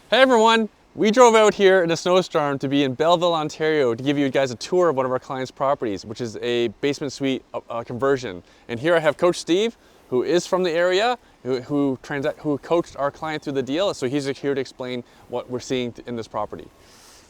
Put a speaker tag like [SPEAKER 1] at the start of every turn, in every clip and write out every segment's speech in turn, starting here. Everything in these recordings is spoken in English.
[SPEAKER 1] Hey everyone, we drove out here in a snowstorm to be in Belleville, Ontario to give you guys a tour of one of our clients' properties, which is a basement suite conversion. And here I have Coach Steve, who is from the area, who coached our client through the deal. So he's here to explain what we're seeing in this property.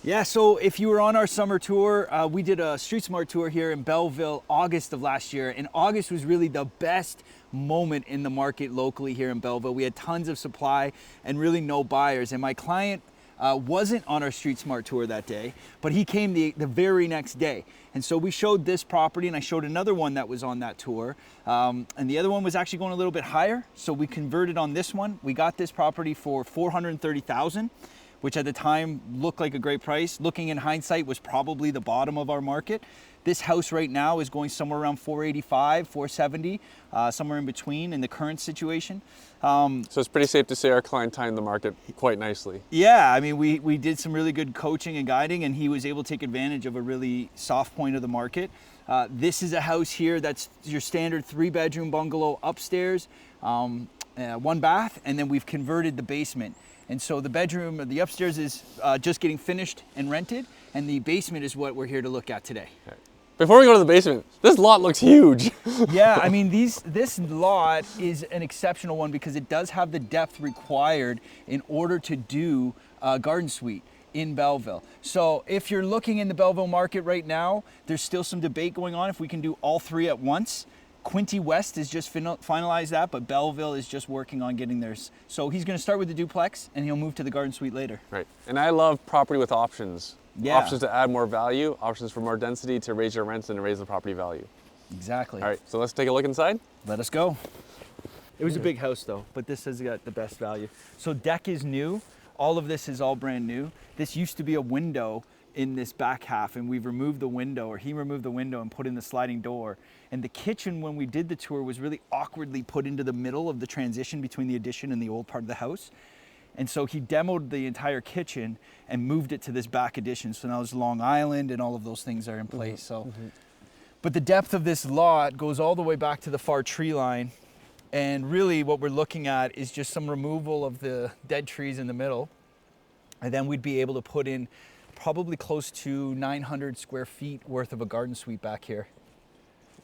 [SPEAKER 2] Yeah, so if you were on our summer tour, we did a Street Smart tour here in Belleville, August of last year. And August was really the best moment in the market locally here in Belleville. We had tons of supply and really no buyers. And my client wasn't on our Street Smart tour that day, but he came the very next day. And so we showed this property, and I showed another one that was on that tour. And the other one was actually going a little bit higher. So we converted on this one. We got this property for $430,000. Which at the time looked like a great price. Looking in hindsight was probably the bottom of our market. This house right now is going somewhere around 485, 470, somewhere in between in the current situation.
[SPEAKER 1] So it's pretty safe to say our client timed the market quite nicely.
[SPEAKER 2] Yeah, I mean, we did some really good coaching and guiding, and he was able to take advantage of a really soft point of the market. This is a house here that's your standard 3-bedroom bungalow upstairs, 1 bath, and then we've converted the basement. And so the upstairs is just getting finished and rented, and the basement is what we're here to look at today.
[SPEAKER 1] Okay. Before we go to the basement, this lot looks huge.
[SPEAKER 2] Yeah, I mean, this lot is an exceptional one because it does have the depth required in order to do a garden suite in Belleville. So if you're looking in the Belleville market right now, there's still some debate going on if we can do all 3 at once. Quinty West has just finalized that, but Belleville is just working on getting theirs. So he's going to start with the duplex, and he'll move to the garden suite later.
[SPEAKER 1] Right, and I love property with options.
[SPEAKER 2] Yeah.
[SPEAKER 1] Options to add more value, options for more density to raise your rents and to raise the property value.
[SPEAKER 2] Exactly.
[SPEAKER 1] All right, so let's take a look inside.
[SPEAKER 2] Let us go. It was a big house though, but this has got the best value. So deck is new. All of this is all brand new. This used to be a window in this back half, and we've removed the window, or he removed the window and put in the sliding door. And the kitchen, when we did the tour, was really awkwardly put into the middle of the transition between the addition and the old part of the house. And so he demoed the entire kitchen and moved it to this back addition. So now there's Long Island and all of those things are in place. But the depth of this lot goes all the way back to the far tree line. And really what we're looking at is just some removal of the dead trees in the middle. And then we'd be able to put in probably close to 900 square feet worth of a garden suite back here.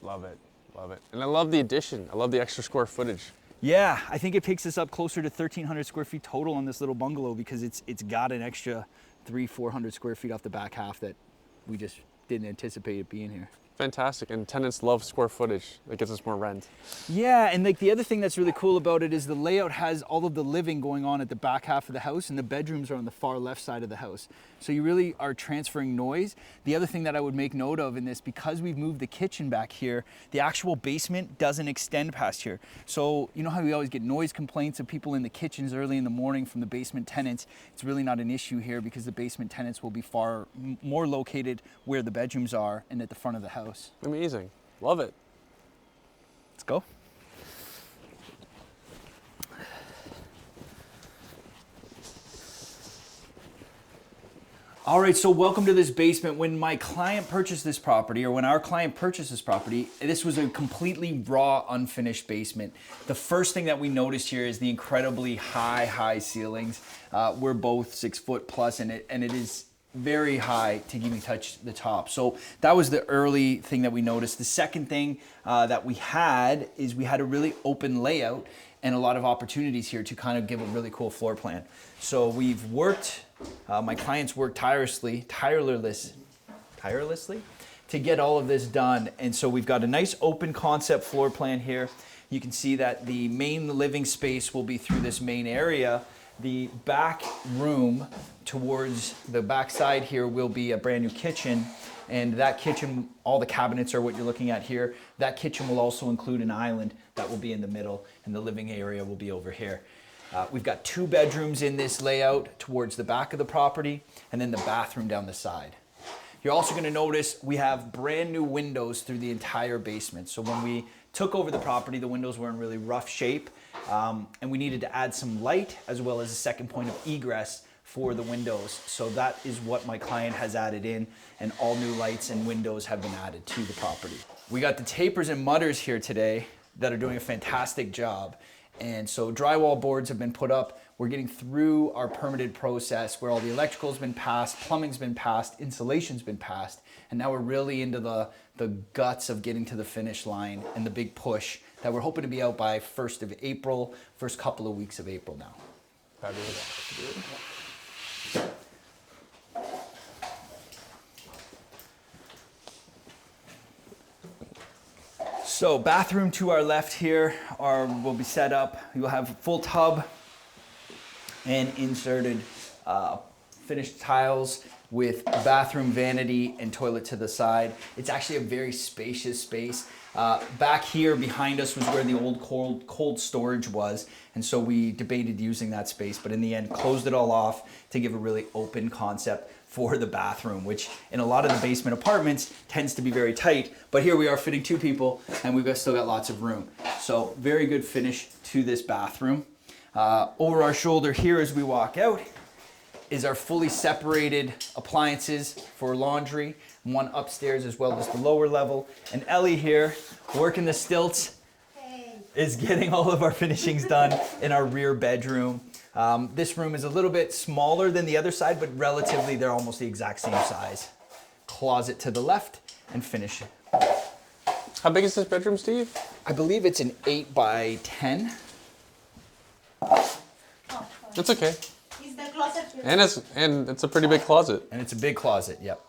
[SPEAKER 1] Love it, love it. And I love the addition. I love the extra square footage.
[SPEAKER 2] Yeah, I think it takes us up closer to 1,300 square feet total on this little bungalow because it's got an extra 300-400 square feet off the back half that we just didn't anticipate it being here.
[SPEAKER 1] Fantastic, and tenants love square footage. That gets us more rent.
[SPEAKER 2] Yeah, and like the other thing that's really cool about it is the layout has all of the living going on at the back half of the house, and the bedrooms are on the far left side of the house. So you really are transferring noise. The other thing that I would make note of in this, because we've moved the kitchen back here, the actual basement doesn't extend past here. So you know how we always get noise complaints of people in the kitchens early in the morning from the basement tenants? It's really not an issue here because the basement tenants will be far more located where the bedrooms are and at the front of the house.
[SPEAKER 1] Amazing. Love it.
[SPEAKER 2] Let's go. All right, so welcome to this basement. When my client purchased this property, or when our client purchased this property, this was a completely raw, unfinished basement. The first thing that we noticed here is the incredibly high ceilings. We're both 6 foot plus, and it is very high to even touch the top. So that was the early thing that we noticed. The second thing that we had is we had a really open layout and a lot of opportunities here to kind of give a really cool floor plan. So we've worked, my clients worked tirelessly to get all of this done. And so we've got a nice open concept floor plan here. You can see that the main living space will be through this main area. The back room towards the back side here will be a brand new kitchen, and that kitchen, all the cabinets are what you're looking at here. That kitchen will also include an island that will be in the middle, and the living area will be over here. We've got 2 bedrooms in this layout towards the back of the property, and then the bathroom down the side. You're also going to notice we have brand new windows through the entire basement. So when we took over the property, the windows were in really rough shape, and we needed to add some light as well as a second point of egress for the windows. So that is what my client has added in, and all new lights and windows have been added to the property. We got the tapers and mudders here today that are doing a fantastic job. And so drywall boards have been put up. We're getting through our permitted process where all the electrical's been passed, plumbing's been passed, insulation's been passed, and now we're really into the guts of getting to the finish line and the big push that we're hoping to be out by 1st of April, first couple of weeks of April now. So bathroom to our left here will be set up. You'll have a full tub and inserted finished tiles with bathroom vanity and toilet to the side. It's actually a very spacious space. Back here behind us was where the old cold storage was, and so we debated using that space, but in the end closed it all off to give a really open concept for the bathroom, which in a lot of the basement apartments tends to be very tight, but here we are fitting 2 people and we've still got lots of room. So very good finish to this bathroom. Over our shoulder here as we walk out is our fully separated appliances for laundry, one upstairs as well as the lower level. And Ellie here, working the stilts, is getting all of our finishings done in our rear bedroom. This room is a little bit smaller than the other side, but relatively they're almost the exact same size. Closet to the left and finish.
[SPEAKER 1] How big is this bedroom, Steve?
[SPEAKER 2] I believe it's an 8 by 10.
[SPEAKER 1] It's okay.
[SPEAKER 3] Is the closet?
[SPEAKER 1] And it's a pretty big closet.
[SPEAKER 2] And it's a big closet, yep.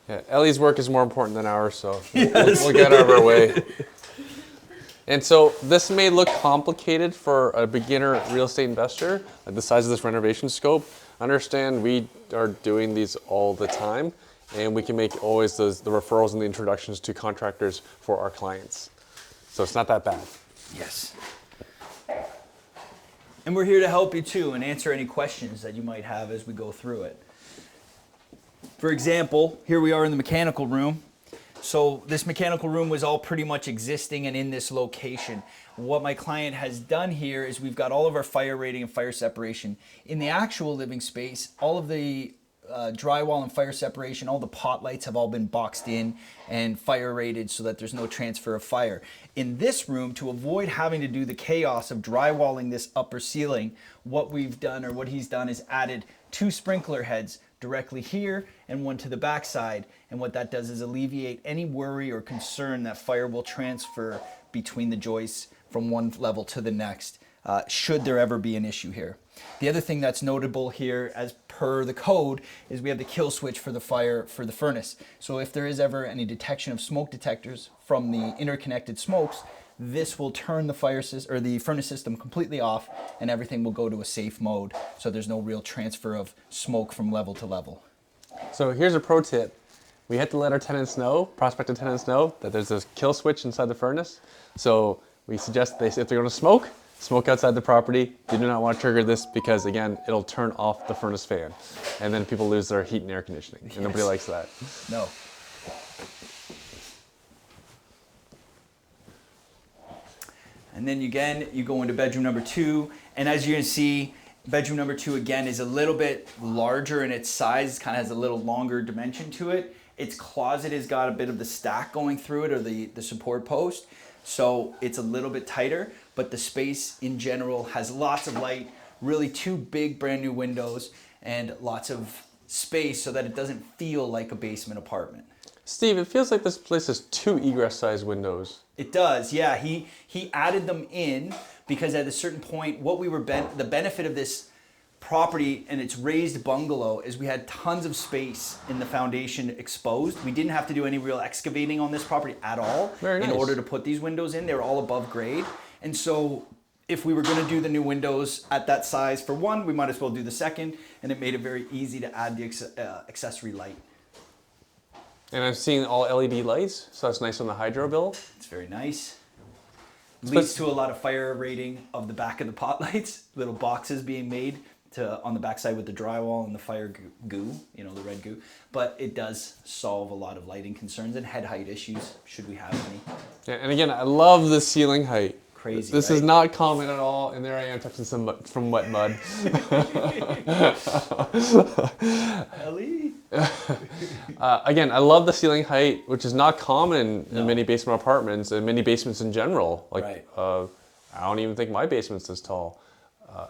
[SPEAKER 1] Yeah, Ellie's work is more important than ours, so we'll get out of our way. And so this may look complicated for a beginner real estate investor, like the size of this renovation scope. Understand we are doing these all the time, and we can make always the referrals and the introductions to contractors for our clients. So it's not that bad.
[SPEAKER 2] Yes. And we're here to help you too and answer any questions that you might have as we go through it. For example, here we are in the mechanical room. So this mechanical room was all pretty much existing and in this location. What my client has done here is we've got all of our fire rating and fire separation. In the actual living space, all of the drywall and fire separation, all the pot lights have all been boxed in and fire rated so that there's no transfer of fire. In this room, to avoid having to do the chaos of drywalling this upper ceiling, what we've done, or what he's done, is added 2 sprinkler heads directly here and one to the back side. And what that does is alleviate any worry or concern that fire will transfer between the joists from one level to the next, should there ever be an issue here. The other thing that's notable here, as per the code, is we have the kill switch for the furnace. So if there is ever any detection of smoke detectors from the interconnected smokes, this will turn the furnace system completely off, and everything will go to a safe mode, so there's no real transfer of smoke from level to level.
[SPEAKER 1] So here's a pro tip. We have to let our tenants know, prospective tenants know, that there's this kill switch inside the furnace. So we suggest if they're going to smoke outside the property. You do not want to trigger this because, again, it'll turn off the furnace fan. And then people lose their heat and air conditioning. And nobody likes that.
[SPEAKER 2] No. And then again, you go into bedroom number 2. And as you can see, bedroom number 2 again is a little bit larger in its size. It kind of has a little longer dimension to it. Its closet has got a bit of the stack going through it, or the support post. So it's a little bit tighter, but the space in general has lots of light, really 2 big brand new windows, and lots of space so that it doesn't feel like a basement apartment.
[SPEAKER 1] Steve, it feels like this place has 2 egress size windows.
[SPEAKER 2] It does, yeah. He added them in because at a certain point, what we were the benefit of this property and its raised bungalow is we had tons of space in the foundation exposed. We didn't have to do any real excavating on this property at all.
[SPEAKER 1] Very nice.
[SPEAKER 2] In order to put these windows in. They were all above grade. And so if we were going to do the new windows at that size for one, we might as well do the second, and it made it very easy to add the accessory light.
[SPEAKER 1] And I'm seeing all LED lights, so that's nice on the hydro bill.
[SPEAKER 2] It's very nice. Leads to a lot of fire rating of the back of the pot lights, little boxes being made on the backside with the drywall and the fire goo, the red goo. But it does solve a lot of lighting concerns and head height issues, should we have any.
[SPEAKER 1] Yeah, and again, I love the ceiling height.
[SPEAKER 2] Crazy,
[SPEAKER 1] This
[SPEAKER 2] right?
[SPEAKER 1] is not common at all, and there I am touching some from wet mud.
[SPEAKER 2] Ellie?
[SPEAKER 1] Again, I love the ceiling height, which is not common in many basement apartments and many basements in general. Like,
[SPEAKER 2] Right.
[SPEAKER 1] I don't even think my basement's this tall.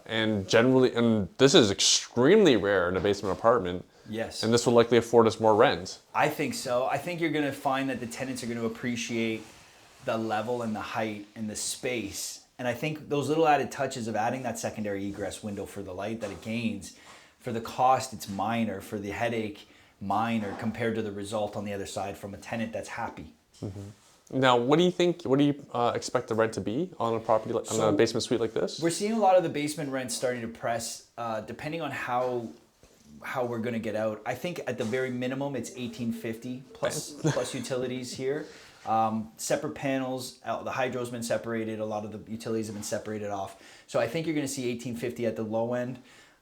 [SPEAKER 1] And generally, and this is extremely rare in a basement apartment.
[SPEAKER 2] Yes.
[SPEAKER 1] And this will likely afford us more rent.
[SPEAKER 2] I think so. I think you're going to find that the tenants are going to appreciate the level and the height and the space. And I think those little added touches of adding that secondary egress window for the light that it gains, for the cost, it's minor. For the headache, minor compared to the result on the other side from a tenant that's happy.
[SPEAKER 1] Now, what do you think? What do you expect the rent to be on a property, on a basement suite like this?
[SPEAKER 2] We're seeing a lot of the basement rents starting to press, depending on how we're going to get out. I think at the very minimum, it's $1,850 plus utilities here. Separate panels. The hydro's been separated. A lot of the utilities have been separated off. So I think you're going to see $1,850 at the low end.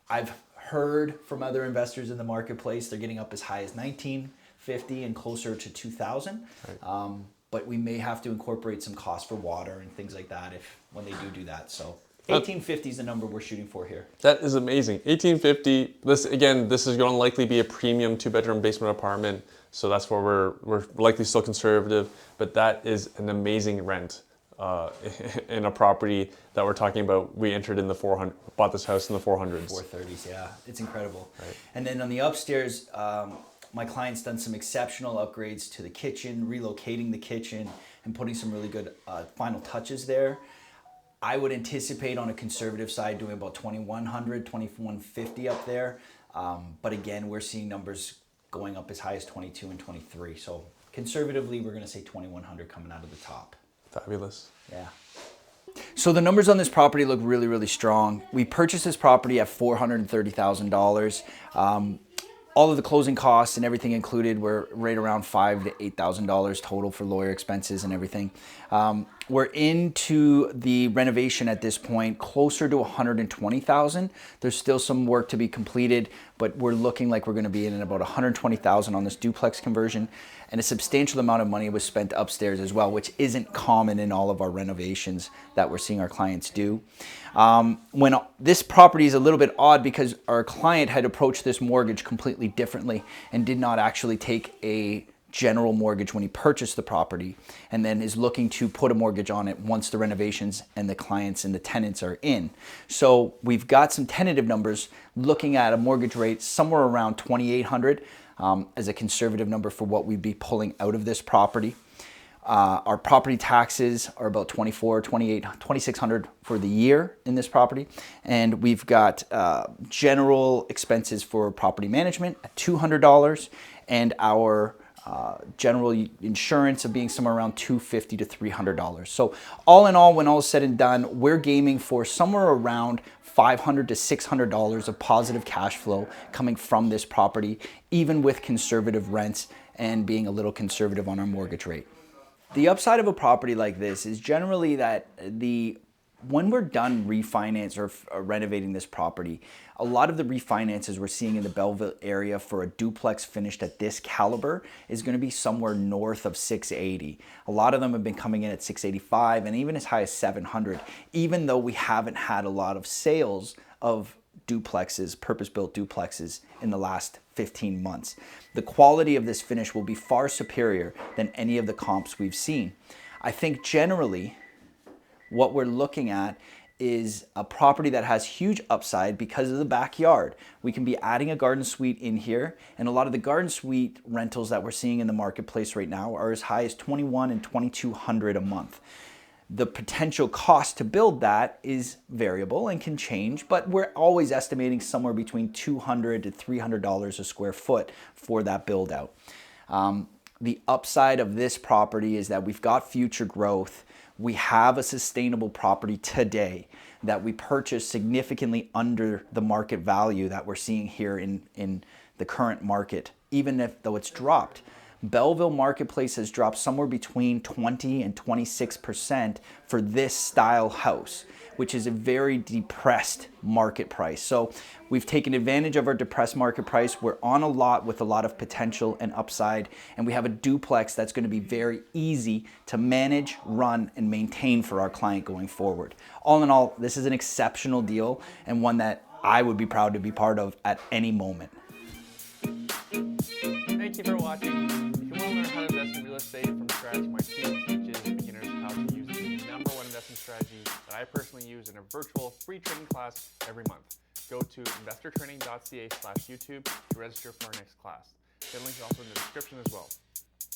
[SPEAKER 2] I've heard from other investors in the marketplace they're getting up as high as $1,950 and closer to $2,000. Right. But we may have to incorporate some costs for water and things like that when they do that. So $1,850 is the number we're shooting for here.
[SPEAKER 1] That is amazing. $1,850. This is going to likely be a premium 2-bedroom basement apartment. So that's where we're likely still conservative. But that is an amazing rent in a property that we're talking about. We entered in the 400, bought this house in the 400s.
[SPEAKER 2] 430s, yeah. It's incredible.
[SPEAKER 1] Right.
[SPEAKER 2] And then on the upstairs, my client's done some exceptional upgrades to the kitchen, relocating the kitchen and putting some really good final touches there. I would anticipate on a conservative side doing about $2,100, $2,150 up there. But again, we're seeing numbers going up as high as 22 and 23. So conservatively, we're going to say 2,100 coming out of the top.
[SPEAKER 1] Fabulous.
[SPEAKER 2] Yeah. So the numbers on this property look really, really strong. We purchased this property at $430,000. All of the closing costs and everything included were right around $5,000 to $8,000 total for lawyer expenses and everything. We're into the renovation at this point, closer to $120,000. There's still some work to be completed, but we're looking like we're going to be in about $120,000 on this duplex conversion. And a substantial amount of money was spent upstairs as well, which isn't common in all of our renovations that we're seeing our clients do. When this property is a little bit odd because our client had approached this mortgage completely differently and did not actually take a general mortgage when he purchased the property, and then is looking to put a mortgage on it once the renovations and the clients and the tenants are in. So we've got some tentative numbers looking at a mortgage rate somewhere around $2,800 as a conservative number for what we'd be pulling out of this property. Our property taxes are about $2,600 for the year in this property. And we've got general expenses for property management at $200, and our general insurance of being somewhere around $250 to $300. So all in all, when all is said and done, we're gaming for somewhere around $500 to $600 of positive cash flow coming from this property, even with conservative rents and being a little conservative on our mortgage rate. The upside of a property like this is generally that when we're done refinance or renovating this property, a lot of the refinances we're seeing in the Belleville area for a duplex finished at this caliber is going to be somewhere north of $680. A lot of them have been coming in at $685 and even as high as $700, even though we haven't had a lot of sales of duplexes, purpose-built duplexes in the last 15 months. The quality of this finish will be far superior than any of the comps we've seen. I think generally what we're looking at is a property that has huge upside because of the backyard. We can be adding a garden suite in here, and a lot of the garden suite rentals that we're seeing in the marketplace right now are as high as $2,100 and $2,200 a month. The potential cost to build that is variable and can change, but we're always estimating somewhere between $200 to $300 a square foot for that build out. The upside of this property is that we've got future growth. We have a sustainable property today that we purchased significantly under the market value that we're seeing here in the current market, even though it's dropped. Belleville marketplace has dropped somewhere between 20 and 26% for this style house, which is a very depressed market price. So we've taken advantage of our depressed market price. We're on a lot with a lot of potential and upside, and we have a duplex that's going to be very easy to manage, run, and maintain for our client going forward. All in all, this is an exceptional deal and one that I would be proud to be part of at any moment.
[SPEAKER 1] Thank you for watching. If you want to learn how to invest in real estate from scratch, my team teaches beginners how to use the #1 investment strategy strategy that I personally use in a virtual free training class every month. Go to investortraining.ca/YouTube to register for our next class. The link is also in the description as well.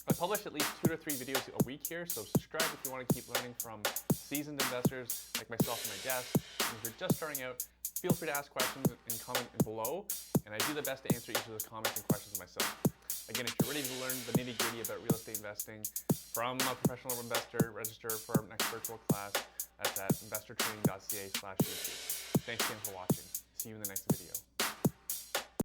[SPEAKER 1] I publish at least 2 to 3 videos a week here, so subscribe if you want to keep learning from seasoned investors like myself and my guests. And if you're just starting out, feel free to ask questions and comment below, and I do the best to answer each of those comments and questions myself. Again, if you're ready to learn the nitty-gritty about real estate investing from a professional investor, register for our next virtual class. That's at investortraining.ca/YouTube. Thanks again for watching. See you in the next video.